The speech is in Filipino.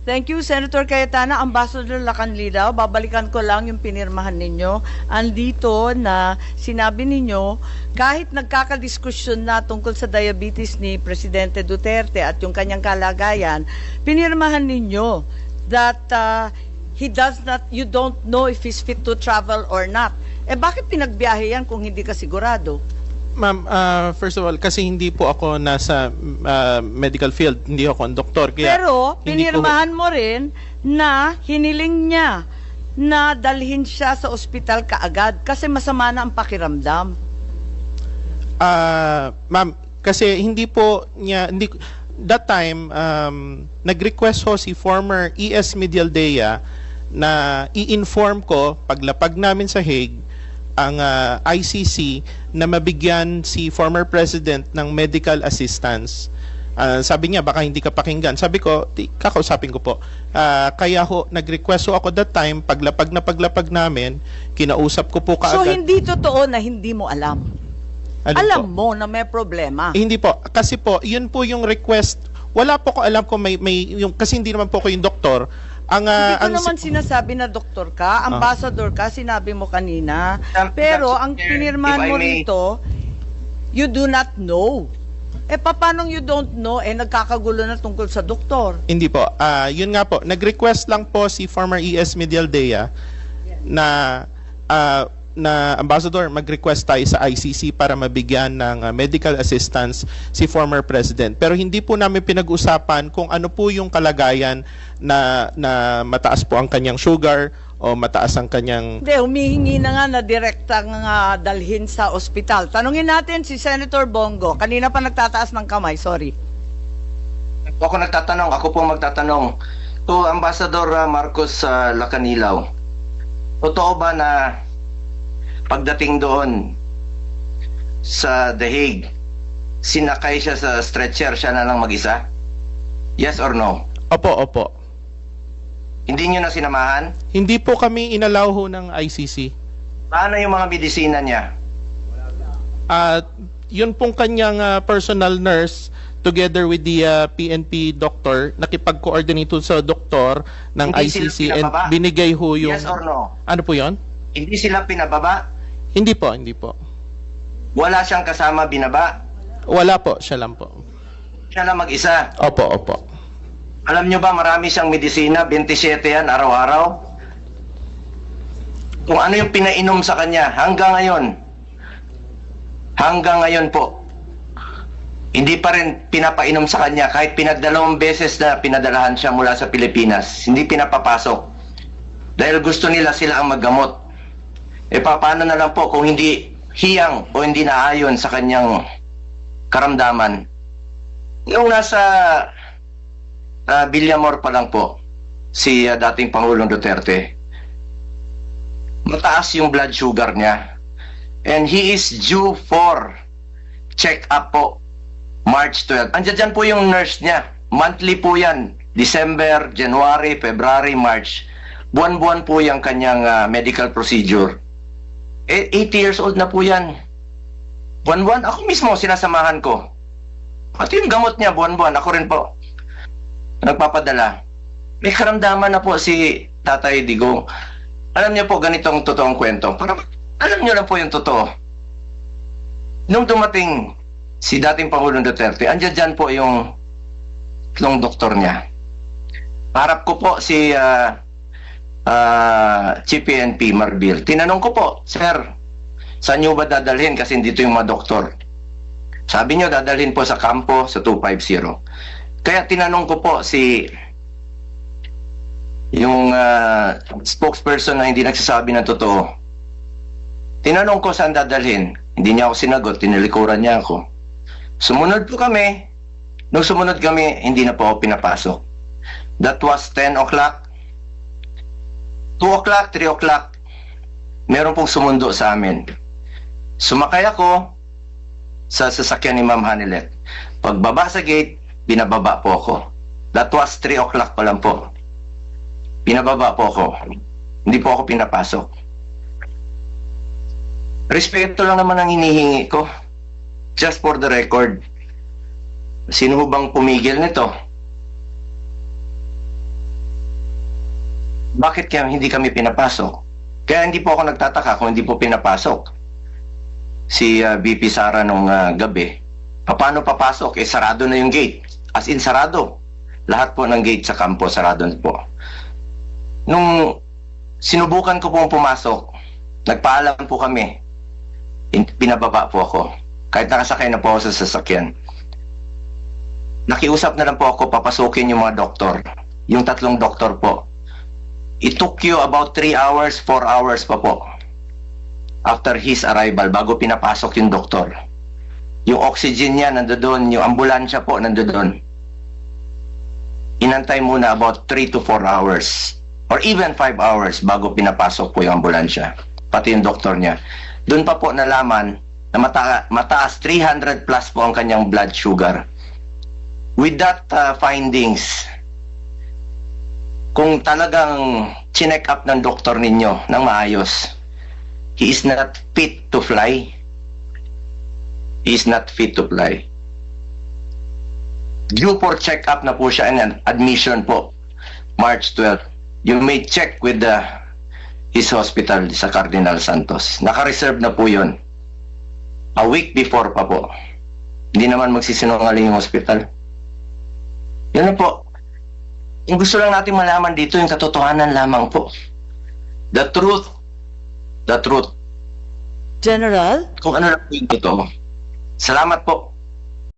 Thank you, Senator Cayetana. Ambassador Lacanlida, babalikan ko lang yung pinirmahan ninyo. Andito na sinabi ninyo, kahit nagkakadiskusyon na tungkol sa diabetes ni Presidente Duterte at yung kanyang kalagayan, pinirmahan ninyo that you don't know if he's fit to travel or not. Eh bakit pinagbiyahe yan kung hindi ka sigurado? Ma'am, first of all, kasi hindi po ako nasa medical field, hindi ako ang doktor. Kaya pero hindi pinirmahan mo rin na hiniling niya na dalhin siya sa ospital kaagad kasi masama na ang pakiramdam. Ma'am, kasi hindi po niya, that time, nag-request ho si former ES Medialdea na i-inform ko paglapag namin sa Hague ang ICC na mabigyan si former president ng medical assistance. Sabi niya baka hindi ka pakinggan. Sabi ko, kakausapin ko po. Kaya ho, nag-request ho ako that time, paglapag namin, kinausap ko po kaagad. So hindi totoo na hindi mo alam? Alam mo na may problema? Hindi po. Kasi po, yun po yung request. Wala po ko alam kung may yung, kasi hindi naman po ko yung doktor. Hindi ko naman sinasabi na doktor ka, ambassador ka, sinabi mo kanina. Pero ang pinirmahan mo rito, you do not know. Eh paano you don't know? Eh nagkakagulo na tungkol sa doktor. Hindi po. Yun nga po, nag-request lang po si former ES Medialdea na ambassador, mag-request tayo sa ICC para mabigyan ng medical assistance si former president. Pero hindi po namin pinag-usapan kung ano po yung kalagayan na mataas po ang kanyang sugar o mataas ang kanyang... Hindi, humihingi na nga na direktang dalhin sa ospital. Tanungin natin si Senator Bongo. Kanina pa nagtataas ng kamay, sorry. Ako nagtatanong, ako po magtatanong. To Ambassador Marcos Lacanilaw, totoo ba na pagdating doon sa The Hague, sinakay siya sa stretcher, siya na lang mag-isa? Yes or no? Opo, opo. Hindi nyo na sinamahan? Hindi po kami inalaw ho ng ICC. Paano yung mga medisina niya? Yun pong kanyang personal nurse together with the PNP doctor, nakipag-coordinate sa doktor ng Hindi ICC sila and pinababa? binigay ho yung... Yes or no? Ano po yun? Hindi sila pinababa? Hindi po, hindi po. Wala siyang kasama binaba? Wala po, siya lang po. Siya lang mag-isa? Opo, opo. Alam nyo ba marami siyang medisina, 27 yan araw-araw? Kung ano yung pinainom sa kanya hanggang ngayon po, hindi pa rin pinapainom sa kanya kahit pinagdalawang beses na pinadalahan siya mula sa Pilipinas, hindi pinapapasok. Dahil gusto nila sila ang maggamot. E paano na lang po kung hindi hiyang o hindi naayon sa kanyang karamdaman? Yung nasa Villamor pa lang po, si dating Pangulong Duterte, mataas yung blood sugar niya. And he is due for check-up po, March 12. Andiyan dyan po yung nurse niya. Monthly po yan. December, January, February, March. Buwan-buwan po yung kanyang medical procedure. 80 years old na po yan. Buwan-buwan, ako mismo sinasamahan ko. Pati yung gamot niya, buwan-buwan, ako rin po nagpapadala. May karamdaman na po si Tatay Digong. Alam niyo po, ganitong totoong kwento. Para alam niyo lang po yung totoo. Nung dumating si dating Pangulong Duterte, andyan dyan po yung doktor niya. Harap ko po si Chief PNP Marbil. Tinanong ko po, Sir, saan nyo ba dadalhin? Kasi dito yung mga doktor. Sabi nyo, dadalhin po sa kampo sa 250. Kaya tinanong ko po yung spokesperson na hindi nagsasabi ng totoo. Tinanong ko saan dadalhin. Hindi niya ako sinagot, tinilikuran niya ako. Sumunod po kami. Nung sumunod kami, hindi na po ako pinapasok. That was 10 o'clock. 2 o'clock, 3 o'clock, meron pong sumundo sa amin. Sumakay ako sa sasakyan ni Ma'am Hanilet. Pagbaba sa gate, binababa po ako. That was 3 o'clock pa lang po. Binababa po ako. Hindi po ako pinapasok. Respeto lang naman ang hinihingi ko. Just for the record. Sino bang pumigil nito? bakit kaya hindi kami pinapasok? Kaya hindi po ako nagtataka kung hindi po pinapasok si VP Sara nung gabi. Paano papasok? Sarado na yung gate. As in, sarado. Lahat po ng gate sa kampo, sarado na po. Nung sinubukan ko pong pumasok, nagpaalam po kami. Pinababa po ako. Kahit nakasakay na po ako sa sasakyan. Nakiusap na lang po ako papasukin yung mga doktor. Yung 3 doktor po. It took you about 3 hours, 4 hours pa po. After his arrival, bago pinapasok yung doktor. Yung oxygen niya nandoon, yung ambulansya po nandoon. Inantay muna about 3 to 4 hours. Or even 5 hours bago pinapasok po yung ambulansya. Pati yung doktor niya. Doon pa po nalaman na mataas 300 plus po ang kanyang blood sugar. With that findings, kung talagang chinek up ng doktor ninyo ng maayos, he is not fit to fly. He is not fit to fly. Due for check-up na po siya and admission po, March 12. You may check with his hospital sa Cardinal Santos. Naka-reserve na po yun. A week before pa po. Hindi naman magsisinungaling yung hospital. Yun na po. Yung gusto lang natin malaman dito, yung katotohanan lamang po. The truth. The truth. General? Kung ano lang po yung totoo. Salamat po.